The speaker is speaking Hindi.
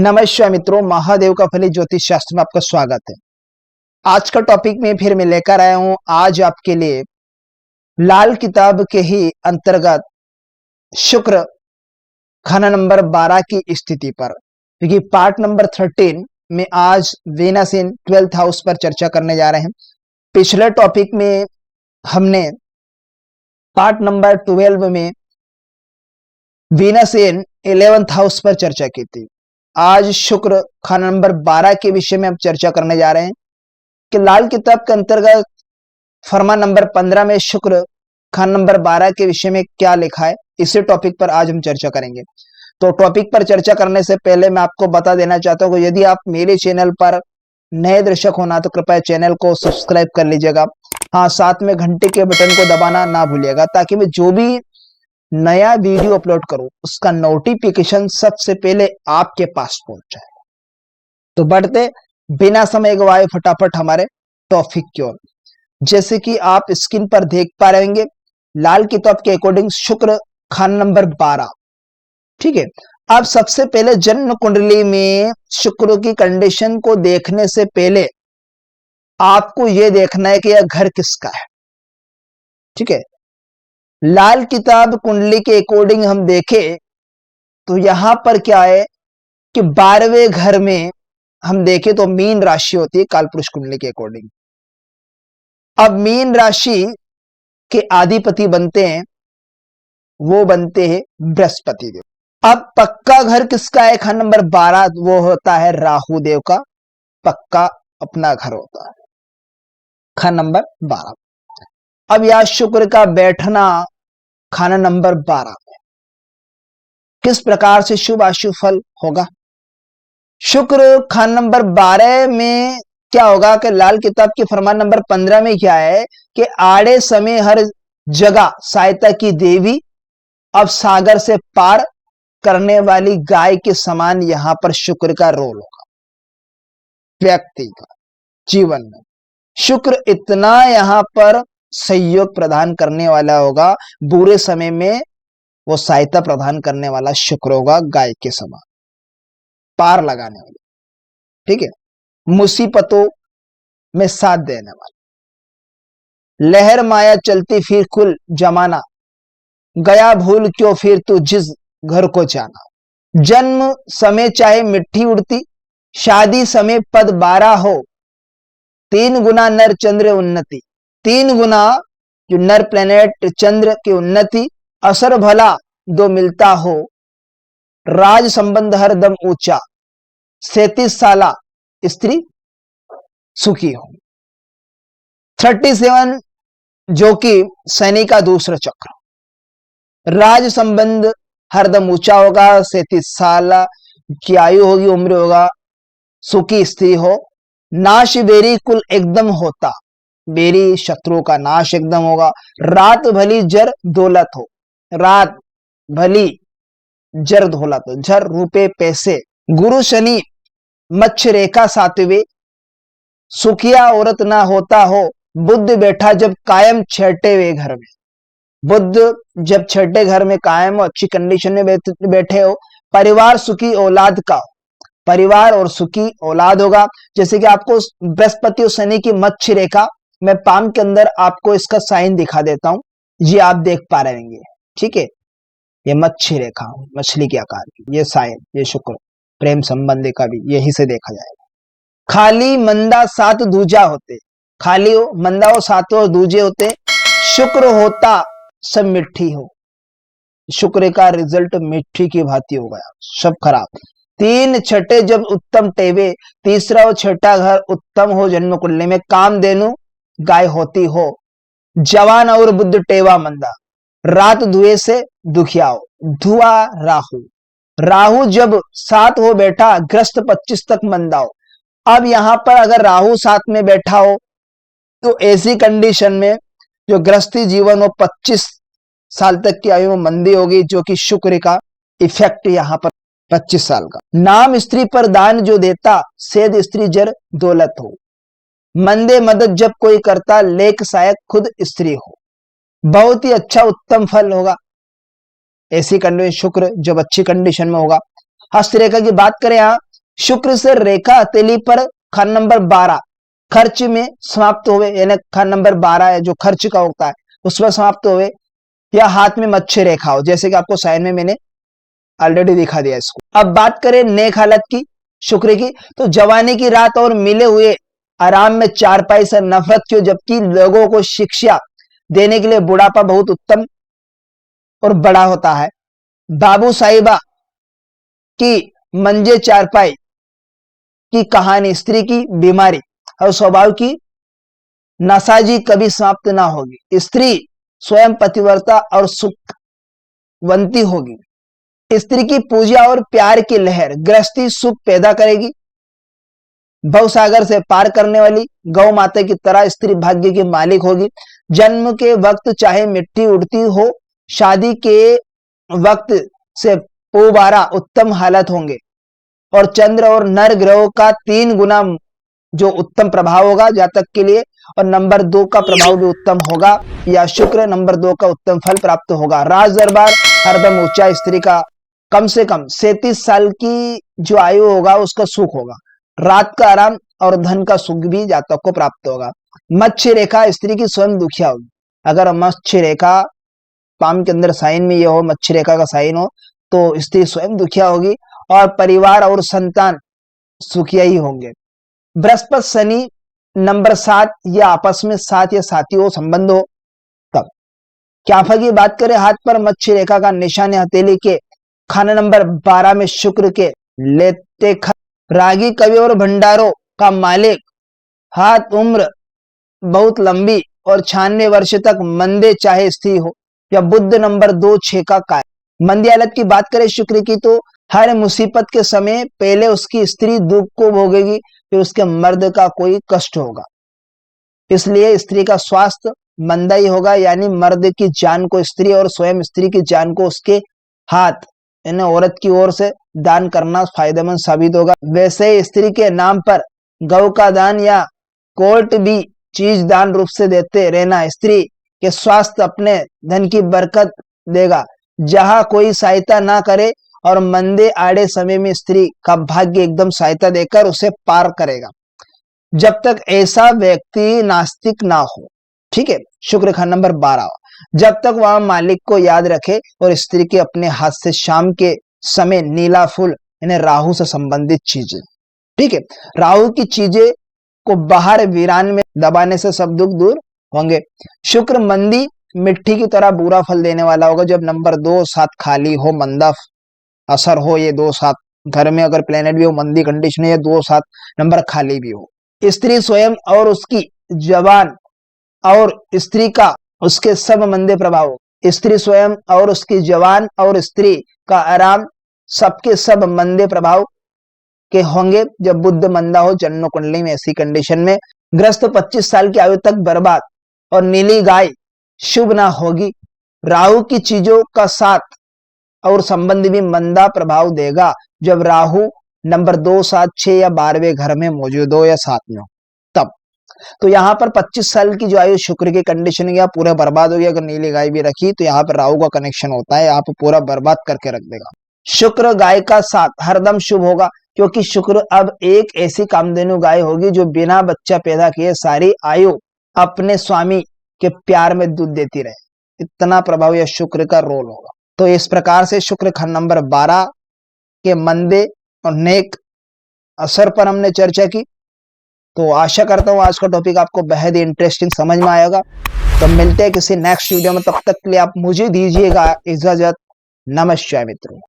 नमस्कार मित्रों, महादेव का फली ज्योतिष शास्त्र में आपका स्वागत है। आज का टॉपिक में फिर मैं लेकर आया हूं आज आपके लिए लाल किताब के ही अंतर्गत शुक्र खाना नंबर 12 की स्थिति पर, क्योंकि पार्ट नंबर 13 में आज वीनस इन 12th हाउस पर चर्चा करने जा रहे हैं। पिछले टॉपिक में हमने पार्ट नंबर 12 में वीनस इन 11th हाउस पर चर्चा की थी। आज शुक्र खाना नंबर 12 के विषय में हम चर्चा करने जा रहे हैं कि लाल किताब के अंतर्गत फरमान नंबर 15 में शुक्र खाना नंबर 12 के विषय में क्या लिखा है, इसी टॉपिक पर आज हम चर्चा करेंगे। तो टॉपिक पर चर्चा करने से पहले मैं आपको बता देना चाहता हूँ, यदि आप मेरे चैनल पर नए दर्शक होना तो कृपया चैनल को सब्सक्राइब कर लीजिएगा। हाँ, साथ में घंटे के बटन को दबाना ना भूलिएगा, ताकि मैं जो भी नया वीडियो अपलोड करूं उसका नोटिफिकेशन सबसे पहले आपके पास पहुंच जाए। तो बढ़ते बिना समय गवाए फटाफट हमारे टॉपिक की ओर। जैसे कि आप स्क्रीन पर देख पा रहे होंगे, लाल किताब के अकॉर्डिंग शुक्र खाना नंबर 12, ठीक है। अब सबसे पहले जन्म कुंडली में शुक्र की कंडीशन को देखने से पहले आपको यह देखना है कि यह घर किसका है, ठीक है। लाल किताब कुंडली के अकॉर्डिंग हम देखें तो यहां पर क्या है कि 12वें घर में हम देखें तो मीन राशि होती है कालपुरुष कुंडली के अकॉर्डिंग। अब मीन राशि के अधिपति बनते हैं, वो बनते हैं बृहस्पति देव। अब पक्का घर किसका है खाना नंबर 12, वो होता है राहु देव का पक्का अपना घर होता है खाना नंबर 12। अब यह शुक्र का बैठना खाना नंबर 12 में किस प्रकार से शुभ अशुभ फल होगा। शुक्र खाना नंबर 12 में क्या होगा कि लाल किताब के फरमान नंबर 15 में क्या है कि आड़े समय हर जगह सहायता की देवी, अब सागर से पार करने वाली गाय के समान यहां पर शुक्र का रोल होगा व्यक्ति का जीवन में। शुक्र इतना यहां पर सहयोग प्रदान करने वाला होगा, बुरे समय में वो सहायता प्रदान करने वाला शुक्र होगा, गाय के समान पार लगाने वाला, ठीक है। मुसीबतों में साथ देने वाला, लहर माया चलती फिर कुल जमाना, गया भूल क्यों फिर तू जिस घर को जाना। जन्म समय चाहे मिट्टी उड़ती, शादी समय पद 12 हो, 3 गुना नर चंद्र उन्नति। 3 गुना जो नर प्लेनेट चंद्र की उन्नति, असर भला दो मिलता हो, राज संबंध हरदम ऊंचा, 37 साला स्त्री सुखी हो। 37 जो कि शनि का दूसरा चक्र, राज संबंध हरदम ऊंचा होगा, 37 साल की आयु होगी, उम्र होगा, सुखी स्त्री हो। नाश बेरी कुल एकदम होता, बेरी शत्रु का नाश एकदम होगा। रात भली जर दौलत हो, रात भली जर दौलत हो, जर रुपए पैसे। गुरु शनि मच्छ रेखा 7वें, सुखिया औरत ना होता हो, बुद्ध बैठा जब कायम 6वें घर में। बुद्ध जब 6ठे घर में कायम हो, अच्छी कंडीशन में बैठे हो, परिवार सुखी औलाद का हो, परिवार और सुखी औलाद होगा। जैसे कि आपको बृहस्पति और शनि की मच्छ रेखा, मैं पाम के अंदर आपको इसका साइन दिखा देता हूं, ये आप देख पा रहे होंगे, ठीक है। ये मच्छी रेखा, मछली के आकार की, ये साइन, ये शुक्र प्रेम संबंधी का भी यही से देखा जाएगा। खाली मंदा 7 दूजा होते, खाली हो मंदा हो 7 और दूजे होते। शुक्र होता सब मिट्टी हो, शुक्र का रिजल्ट मिट्टी की भांति हो गया, सब खराब। 3 छठे जब उत्तम टेवे, तीसरा और छठा घर उत्तम हो जन्म कुंडली में, काम देनु गाय होती हो, जवान और बुद्ध टेवा मंदा, रात धुएं से दुखिया हो। धुआ राहु, राहु जब 7 हो बैठा, ग्रस्त 25 तक मंदा हो। अब यहां पर अगर राहु 7 में बैठा हो तो ऐसी कंडीशन में जो गृहस्थी जीवन हो 25 साल तक की आयु में मंदी होगी, जो कि शुक्र का इफेक्ट यहां पर 25 साल का। नाम स्त्री पर दान जो देता, सेध स्त्री जर दौलत हो, मंदे मदद जब कोई करता, लेख सहायक खुद स्त्री हो, बहुत ही अच्छा उत्तम फल होगा। ऐसी कंडीशन शुक्र जब अच्छी कंडीशन में होगा। हस्तरेखा की बात करें, यहां शुक्र से रेखा हथेली पर खाना नंबर 12 खर्च में समाप्त हुए, यानी खाना नंबर 12 है जो खर्च का होता है उस पर समाप्त हुए, या हाथ में मच्छी रेखा हो, जैसे कि आपको साइन में मैंने ऑलरेडी दिखा दिया इसको। अब बात करें नेक हालत की शुक्र की, तो जवानी की रात और मिले हुए आराम में चारपाई से नफरत क्यों, जबकि लोगों को शिक्षा देने के लिए बुढ़ापा बहुत उत्तम और बड़ा होता है। बाबू साहिबा की मंजे चारपाई की कहानी, स्त्री की बीमारी और स्वभाव की नासाजी कभी समाप्त ना होगी। स्त्री स्वयं पतिव्रता और सुखवंती होगी। स्त्री की पूजा और प्यार की लहर गृहस्थी सुख पैदा करेगी। भवसागर से पार करने वाली गौ माता की तरह स्त्री भाग्य की मालिक होगी। जन्म के वक्त चाहे मिट्टी उड़ती हो, शादी के वक्त से दोबारा उत्तम हालत होंगे और चंद्र और नर ग्रहों का 3 गुना जो उत्तम प्रभाव होगा जातक के लिए, और नंबर 2 का प्रभाव भी उत्तम होगा, या शुक्र नंबर 2 का उत्तम फल प्राप्त होगा। राज दरबार हरदम ऊंचा, स्त्री का कम से कम 37 साल की जो आयु होगा उसका सुख होगा। रात का आराम और धन का सुख भी जातक को प्राप्त होगा। मत्स्य रेखा स्त्री की स्वयं दुखिया होगी। अगर मत्स्य रेखा पाम के अंदर साइन में ये हो, मत्स्य रेखा का साइन हो, तो स्त्री स्वयं दुखिया होगी और परिवार और संतान सुखिया ही होंगे। बृहस्पति शनि नंबर 7 या आपस में साथ या साथी हो, संबंध हो तब। क्याफा की बात करें, हाथ पर मत्स्य रेखा का निशान हथेली के खाना नंबर 12 में शुक्र के लेते रागी कवि और भंडारों का मालिक, हाथ उम्र बहुत लंबी और 96 वर्ष तक मंदे चाहे स्त्री हो, या बुद्ध नंबर 2 6 का काय। मंदी हालत की बात करें शुक्र की, तो हर मुसीबत के समय पहले उसकी स्त्री दुख को भोगेगी, फिर उसके मर्द का कोई कष्ट होगा। इसलिए स्त्री का स्वास्थ्य मंदा ही होगा, यानी मर्द की जान को स्त्री और स्वयं स्त्री की जान को उसके हाथ यानी औरत की ओर से दान करना फायदेमंद साबित होगा। वैसे स्त्री के नाम पर गौ का दान या कोर्ट भी चीज दान रूप से देते रहना स्त्री के स्वास्थ्य अपने धन की बरकत देगा। जहां कोई सहायता ना करे और मंदे आड़े समय में स्त्री का भाग्य एकदम सहायता देकर उसे पार करेगा, जब तक ऐसा व्यक्ति नास्तिक ना हो। ठीक है, शुक्र खान नंबर 12, जब तक वह मालिक को याद रखे और स्त्री के अपने हाथ से शाम के समय नीला फूल यानी राहु से संबंधित चीजें, ठीक है, राहु की चीजें को बाहर वीरान में दबाने से सब दुख दूर होंगे। शुक्र मंदी मिट्टी की तरह बुरा फल देने वाला होगा। जब नंबर 2 7 खाली हो, मंदा असर हो, ये 2 7 घर में अगर प्लेनेट भी हो, मंदी कंडीशन है, 2 7 नंबर खाली भी हो। स्त्री स्वयं और उसकी जवान और स्त्री का उसके सब मंदे प्रभाव, स्त्री स्वयं और उसकी जवान और स्त्री का आराम सबके सब मंदे प्रभाव के होंगे जब बुद्ध मंदा हो जन्म कुंडली में। ऐसी कंडीशन में ग्रस्त 25 साल की आयु तक बर्बाद और नीली गाय शुभ ना होगी। राहु की चीजों का साथ और संबंध भी मंदा प्रभाव देगा जब राहु नंबर 2 7 6 या 12वें घर में मौजूद हो या 7 में हो तब। तो यहाँ पर 25 साल की जो आयु शुक्र की कंडीशन है पूरा बर्बाद हो गया। अगर नीली गाय भी रखी तो यहाँ पर राहु का कनेक्शन होता है, यहाँ पर पूरा बर्बाद करके रख देगा। शुक्र गाय का साथ हरदम शुभ होगा, क्योंकि शुक्र अब एक ऐसी कामधेनु गाय होगी जो बिना बच्चा पैदा किए सारी आयु अपने स्वामी के प्यार में दूध देती रहे। इतना प्रभाव यह शुक्र का रोल होगा। तो इस प्रकार से शुक्र खंड नंबर 12 के मंदे और नेक असर पर हमने चर्चा की। तो आशा करता हूँ आज का टॉपिक आपको बेहद इंटरेस्टिंग समझ में आएगा। तो मिलते हैं किसी नेक्स्ट वीडियो में, तब तक के लिए आप मुझे दीजिएगा इजाजत। नमस्कार मित्रों।